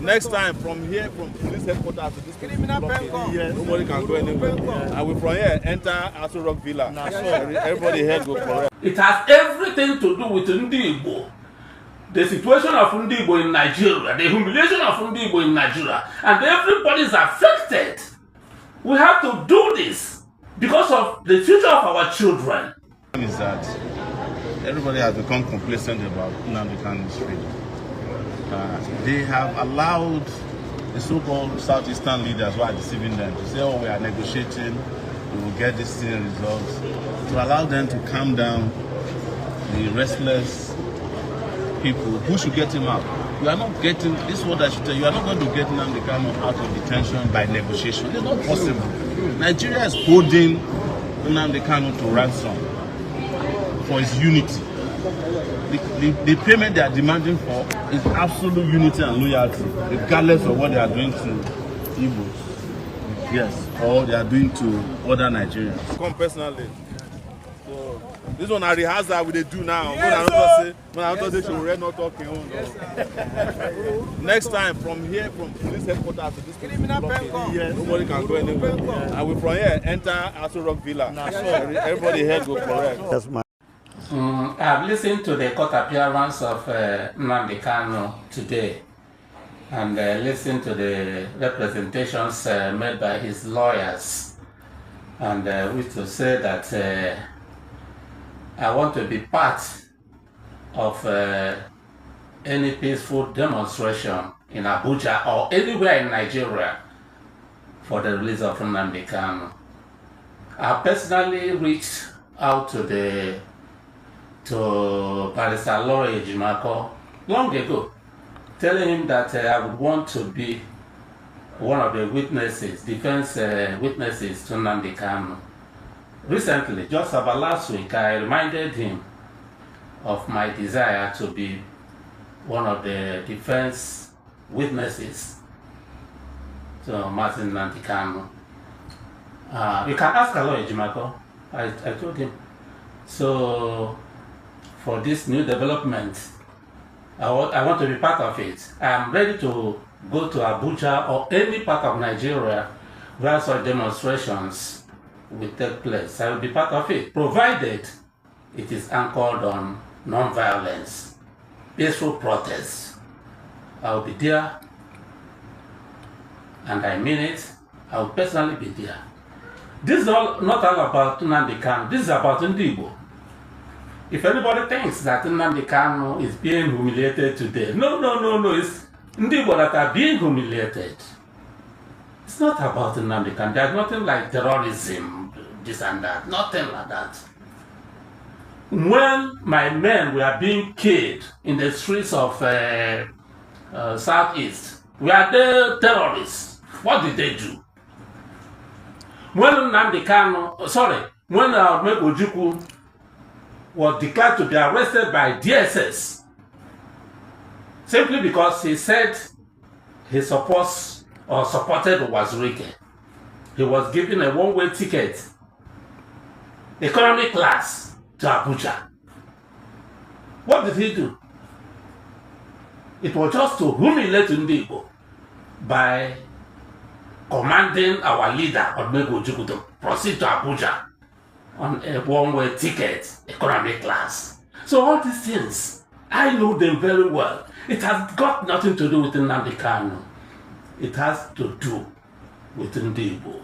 Next time, from here, from police headquarters to this blockade, nobody can go anywhere. And we from here enter Aso Rock Villa. Everybody here go correct. It has everything to do with Nnamdi Kanu. The situation of Nnamdi Kanu in Nigeria, the humiliation of Nnamdi Kanu in Nigeria, and everybody is affected. We have to do this because of the future of our children. Is that everybody has become complacent about Nnamdi Kanu's freedom. They have allowed the so-called Southeastern leaders who are deceiving them to say, oh, we are negotiating, we will get this thing resolved, to allow them to calm down the restless people who should get him out. You are not getting, this is what I should tell you, you are not going to get Nnamdi Kanu out of detention by negotiation. It's not possible. Nigeria is holding Nnamdi Kanu to ransom for his unity. The payment they are demanding for is absolute unity and loyalty, regardless of what they are doing to Igbos, yes, or they are doing to other Nigerians. Come personally. So this one I rehearsal we they do now. Yes, when I don't say she will not talking. Next time, from here, from police headquarters to this blockade, nobody can go anywhere. And we from here enter Aso Rock Villa. Everybody here go correct. Yes, I've listened to the court appearance of Nnamdi Kanu today, and listened to the representations made by his lawyers, and which to say that I want to be part of any peaceful demonstration in Abuja or anywhere in Nigeria for the release of Nnamdi Kanu. I personally reached out to Barrister Lawyer Ejimako long ago, telling him that I would want to be one of the witnesses, defense witnesses to Nnamdi Kanu. Recently, just about last week, I reminded him of my desire to be one of the defense witnesses to Nnamdi Kanu. You can ask Lawyer Ejimako. I told him. So, for this new development, I want to be part of it. I'm ready to go to Abuja or any part of Nigeria where such demonstrations will take place. I will be part of it, provided it is anchored on non-violence, peaceful protests. I will be there, and I mean it. I will personally be there. This is not all about Nnamdi Kanu. This is about Nnamdi Kanu. If anybody thinks that Nnamdi Kanu is being humiliated today, no. It's Nnamdi Kanu that are being humiliated. It's not about Nnamdi Kanu. There's nothing like terrorism, this and that. Nothing like that. When my men were being killed in the streets of Southeast, were they terrorists? What did they do? When Nnamdi Kanu, when Ojukwu was declared to be arrested by DSS, simply because he said he supported Wazirike. He was given a one-way ticket, economy class, to Abuja. What did he do? It was just to humiliate Nnamdi Kanu by commanding our leader, Ojukwu, to proceed to Abuja on a one-way ticket, economy class. So all these things, I know them very well. It has got nothing to do with Nnamdi Kanu. It has to do with Nnamdi Kanu.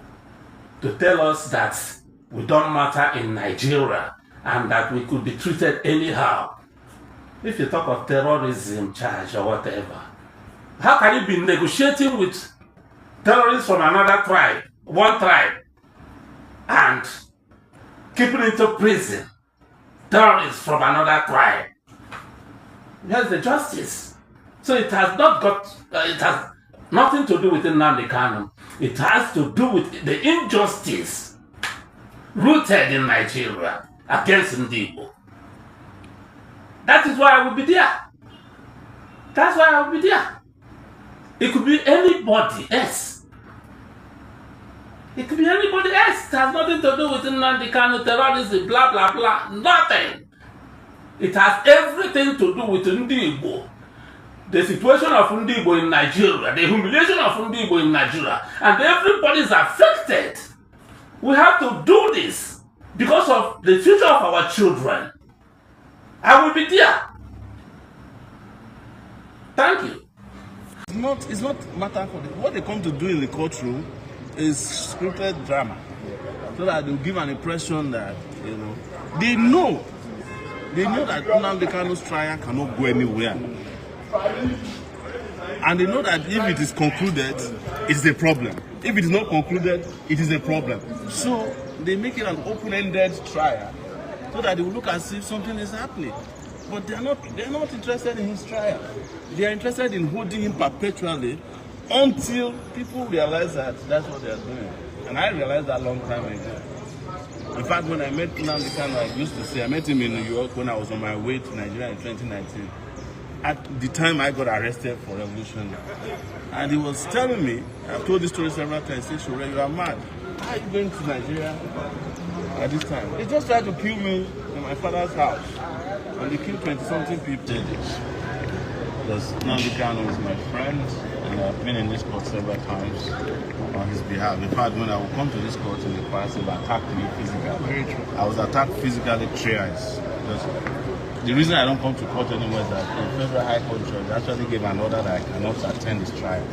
To tell us that we don't matter in Nigeria and that we could be treated anyhow. If you talk of terrorism charge or whatever, how can you be negotiating with terrorists from another tribe, one tribe, and keeping into prison terrorists from another tribe? Where's the justice? So it has nothing to do with Nnamdi Kanu. It has to do with the injustice rooted in Nigeria against Nnamdi Kanu. That is why I will be there. That's why I will be there. It could be anybody else. It could be anybody else. It has nothing to do with Nnamdi Kanu, terrorism, blah, blah, blah. Nothing. It has everything to do with Nnamdi Kanu. the situation of Ndigbo in Nigeria, the humiliation of Ndigbo in Nigeria, and everybody is affected. We have to do this because of the future of our children. I will be there. Thank you. It's not matter for them. What they come to do in the courtroom is scripted drama, so that they'll give an impression that they know that Nnamdi Kanu's trial cannot go anywhere, and they know that if it is concluded, it's a problem. If it is not concluded, it is a problem. So they make it an open-ended trial, so that they will look as if something is happening. But they're not interested in his trial. They are interested in holding him perpetually until people realize that that's what they are doing. And I realized that a long time ago. In fact, when I met Nnamdi Kanu, I used to say, I met him in New York when I was on my way to Nigeria in 2019. At the time I got arrested for revolution. And he was telling me, I've told this story several times, he said, Sowore, you are mad. How are you going to Nigeria at this time? They just tried to kill me in my father's house. And they killed 20-something people. Because Nnamdi Kanu is my friend, and I've been in this court several times on his behalf. In fact, when I would come to this court in the past, he attacked me physically. I was attacked physically thrice. The reason I don't come to court anymore is that the Federal High Court judge actually gave an order that I cannot attend this trial,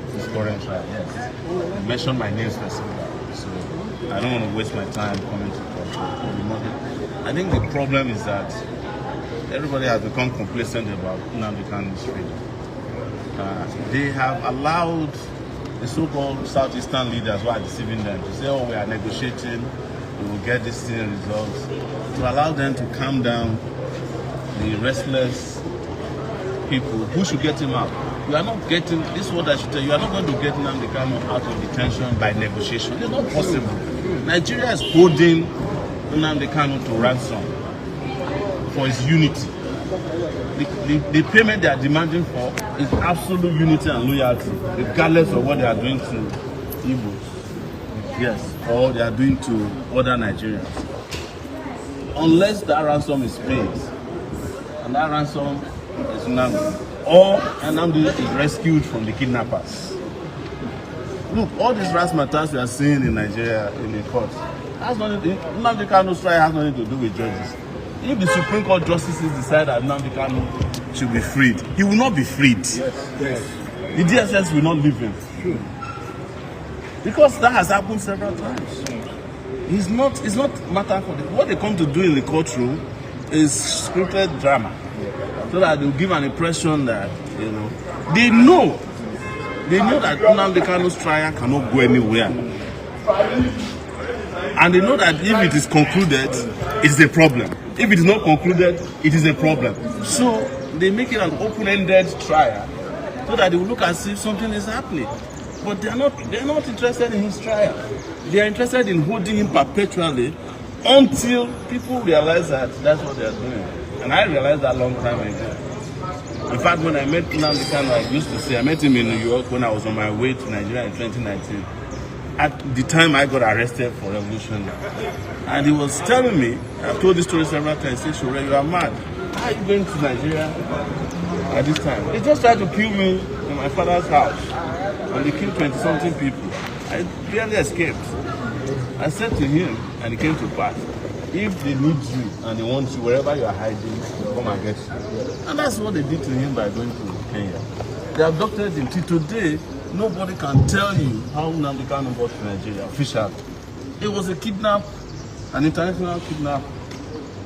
this current trial. Yes, he mentioned my name specifically, so I don't want to waste my time coming to court. I think the problem is that everybody has become complacent about Nnamdi Kanu's freedom. They have allowed the so-called Southeastern leaders who are deceiving them to say, oh, we are negotiating, we will get this thing results, to allow them to calm down the restless people who should get him out. You are not getting, this is what I should tell you, you are not going to get Nnamdi Kanu out of detention by negotiation. It's not possible. Nigeria is holding Nnamdi Kanu to ransom for his unity. The payment they are demanding for is absolute unity and loyalty, regardless of what they are doing to Igbos, yes, or they are doing to other Nigerians. Unless that ransom is paid, and that ransom is Nnamdi, or Nnamdi is rescued from the kidnappers. Look, all these razzmatazz we are seeing in Nigeria in the court, Nnamdi Kanu's trial has nothing to do with judges. If the Supreme Court justices decide that Nnamdi Kanu should be freed, he will not be freed. Yes. The DSS will not leave him. Sure. Because that has happened several times. It's not matter for them. What they come to do in the courtroom is scripted drama, so that they'll give an impression that they know that Nnamdi Kanu's trial cannot go anywhere, and they know that if it is concluded, it's a problem. If it is not concluded, it is a problem. So they make it an open-ended trial, so that they will look as if something is happening. But they're not interested in his trial. They are interested in holding him perpetually until people realize that that's what they are doing. And I realized that a long time ago. In fact, when I met Nnamdi Kanu, I used to say, I met him in New York when I was on my way to Nigeria in 2019. At the time I got arrested for revolution. And he was telling me, I've told this story several times, he said, Sowore, you are mad. How are you going to Nigeria at this time? They just tried to kill me in my father's house. And they killed 20-something people. I barely escaped. I said to him, and he came to pass, if they need you and they want you, wherever you are hiding, come and get you. And that's what they did to him by going to Kenya. They abducted him. Till today, nobody can tell you how Nnamdi Kanu got to Nigeria officially. It was a kidnap, an international kidnap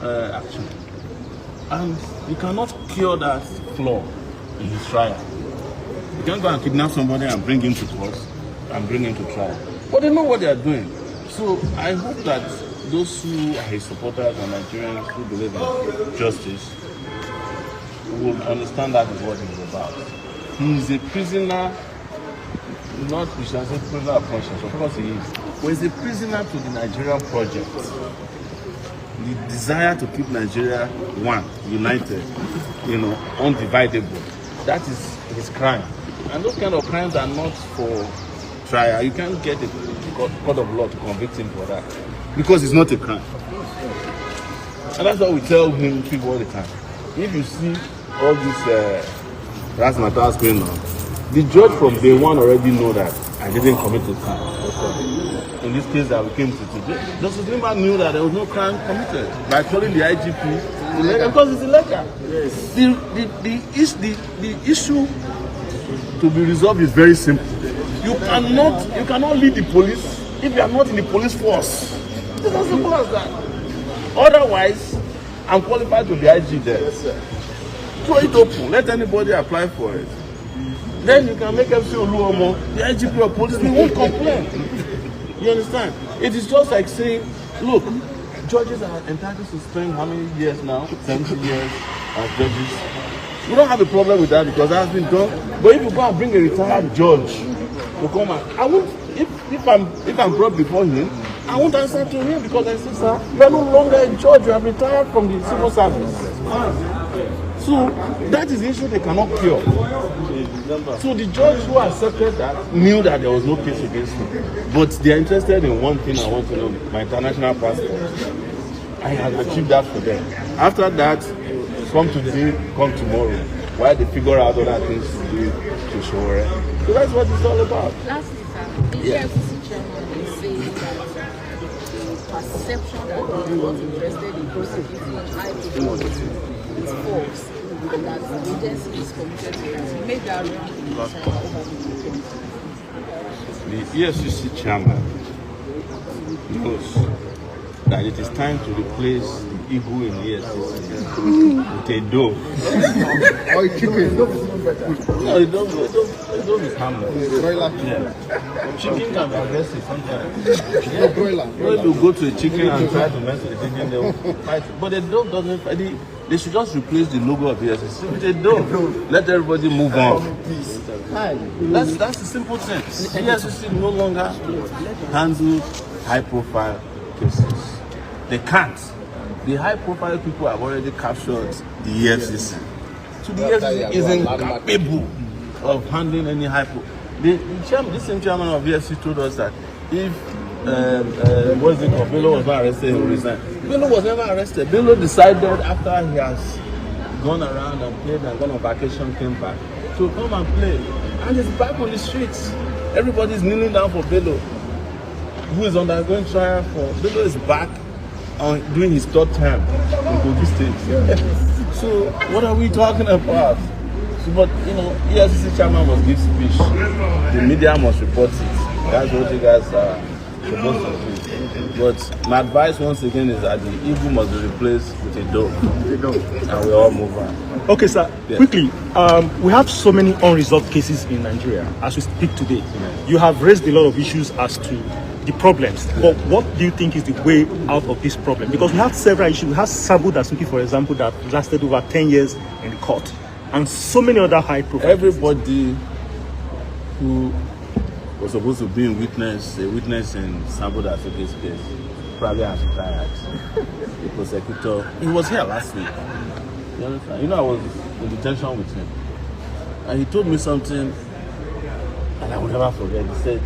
action. And you cannot cure that flaw in his trial. You can't go and kidnap somebody and bring him to court and bring him to trial. But they know what they are doing. So I hope that those who are his supporters and Nigerians who believe in justice will understand that is what he's about. He is a prisoner, not we shall say prisoner of conscience, of course he is. But he's a prisoner to the Nigerian project. The desire to keep Nigeria one, united, undividable. That is his crime. And those kind of crimes are not for trial. You can't get a court of law to convict him for that. Because it's not a crime. And that's what we tell him people all the time. If you see all these That's my task going on. The judge from day one already know that I didn't commit a crime. In this case that we came to today, Justice Lima knew that there was no crime committed by calling the IGP illegal because it's illegal. Yes. The issue to be resolved is very simple. You cannot lead the police if you are not in the police force. It's as simple as that. Otherwise, I'm qualified to be IG there. Yes, sir. Throw it open. Let anybody apply for it. Then you can make MC Oluomo, the IGP of police, we won't complain. You understand? It is just like saying, look, judges are entitled to spend how many years now? 70 years as judges. We don't have a problem with that because that has been done. But if you go and bring a retired judge to come and I won't, if I'm brought before him, I won't answer to him because I say, sir, you are no longer a judge, you have retired from the civil service. So that is the issue they cannot cure. So the judge who accepted that knew that there was no case against me. But they are interested in one thing I want to know, my international passport. I have achieved that for them. After that, come today, come tomorrow. While they figure out other things to do to Sowore. So that's what it's all about. Lastly, sir, the EFCC chairman is saying that the perception that he was interested in prosecuting high people is false and that the agency is committed to that. He made that wrong in the over the weekend. The EFCC chairman knows that it is time to replace the eagle in the EFCC with a dove. Or a chicken. No, a dove is harmless. Yeah. Chicken can be aggressive sometimes. No broiler. When you go to a chicken and try to mess with the chicken, they will fight. But the dove doesn't fight. They should just replace the logo of the EFCC with a dove. Let everybody move on. That's the simple thing. The EFCC no longer handle high-profile cases. They can't. The high-profile people have already captured the EFCC. So the EFCC is incapable of handling any high-profile. This same chairman of EFCC told us that if what's it called? Bello was not arrested, he will resign. Bello was never arrested. Bello decided after he has gone around and played and gone on vacation, came back to come and play. And he's back on the streets. Everybody's kneeling down for Bello, who is undergoing trial for. Bello is back on doing his third term in Kogi State. So what are we talking about? So, but you know, EFCC chairman must give speech. The media must report it. That's what you guys are supposed to do. But my advice once again is that the eagle must be replaced with a dove. And we all move on. Okay, sir. Yeah. Quickly, we have so many unresolved cases in Nigeria as we speak today. Yeah. You have raised a lot of issues as to the problems. Yeah. But what do you think is the way out of this problem? Because we have several issues. We have Sabu Dasuki, for example, that lasted over 10 years in court. And so many other high-profile Everybody who was supposed to be a witness in Sabu Dasuki's case probably has retired. The prosecutor, he was here last week. You understand? You know, I was in detention with him. And he told me something and I will never forget. He said,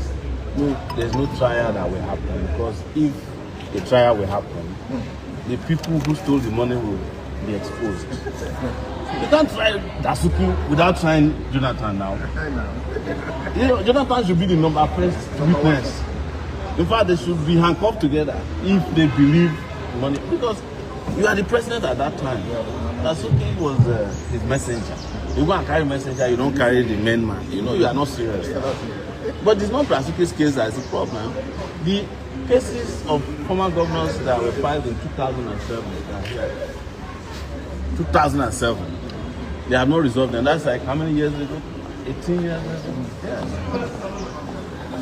no, there's no trial that will happen because if a trial will happen, the people who stole the money will be exposed. You can't try Dasuki without trying Jonathan now. You know, Jonathan should be the first witness. In fact, they should be handcuffed together if they believe money. Because you are the president at that time. Dasuki was his messenger. You go and carry messenger, you don't carry the main man. You know you are not serious. But it's not Dasuki's case that is the problem. The cases of former governors that were filed in 2007, 2007, they have not resolved them. That's like how many years ago? 18 years ago? Yes.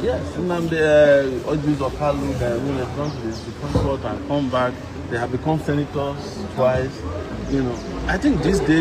Yes. Nnamdi Kanu, when they've gone to the Supreme Court and come back, they have become senators twice. You know, I think these days